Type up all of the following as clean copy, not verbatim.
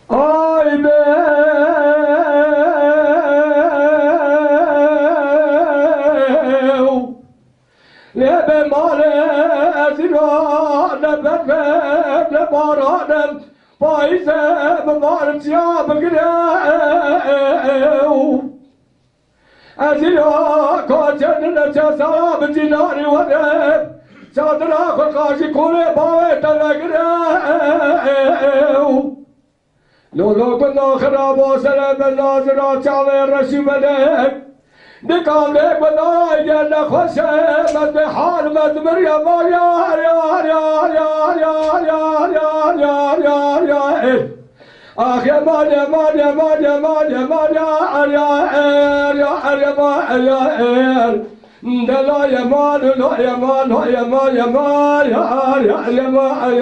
آی بیو لب مال ازیران بفر لبارانم پایزه بمارم سیاه بگیرو ازیران کاچن نچه سلام جناری ورم چادرا خلقاشی کوله باوه تلگیرو لولو کنو خراب و سلام نازرا چاوه رشی بده نکام لے بنای جن خوشه مد حال مد مریم یار یار یار یار یار یار یار یار یار یار آخ یا مان یا مان یا مان یا مان یا مان یار یار یار یار یار دلا یا مان لا یا مان یا مان یا مان یار یار یا مان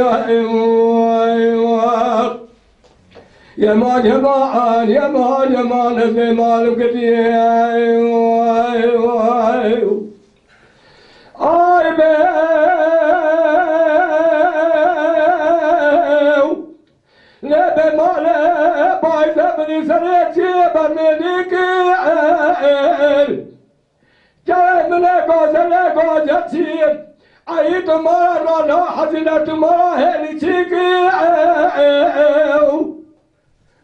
يمان يمان يمان يمان في مالك كتير آي بيو نبي مالي باي زبني سريتي برمينيك جاي ملكو سلكو جتير عيد مرة حزنة مرة هلتيكي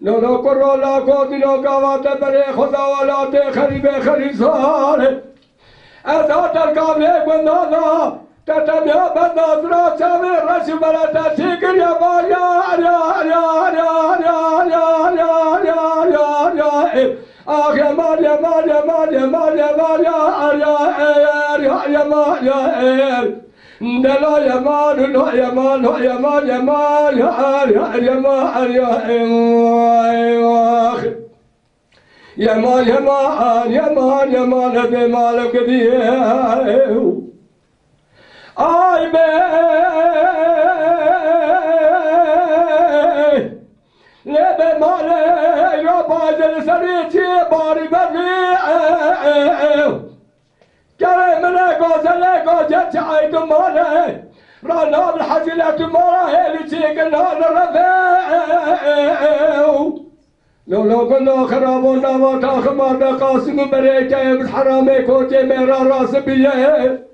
نو کرو لا کو دلو گاوات بره خدا ولات خریب خریزار ازا در کامل بندانا تتبیا بنداز را چاوی رش بلتا تیگر یا بار یار یار یار یار یار یار یار یار یار آخ یا مار یا مار یا مار یا مار یا مار یار یار یا مار یار دلا یا مان لا یا مان یا مان یا مان یار یار یا مان يا مان يا مان يا مان يا مان به مالك ديو آي بي لب مال يا باجل سريتي باري بديو كرم لك وزلك وجت عيد ماله رانا بالحجلة ماله اللي تيقنا لرفيو لو كنا خرابونا وتاخمنا قاسم بريكه بالحرامي كوتي ميرا راس بيه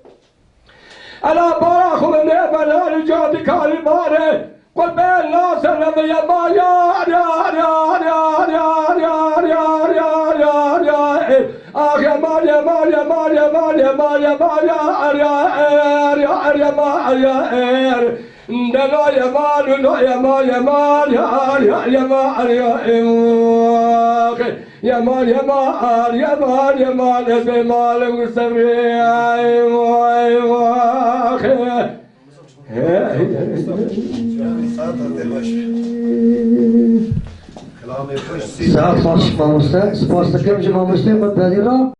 انا باخ من بلا رجال كالي ماري قل بين ناس لم يما يار يار يار يار يار يار يار يار يار يار اخ يا مال يا مال يا مال يا مال يا مال يا مال يار يار يار يا مال يار دلا يا مال لا يا مال يا مال يار يا مال يا مال يا مال يا مال يا مال يا مال وسريع ساعت خوش ماموسته سپاس دکم که ماموسته خود بدی را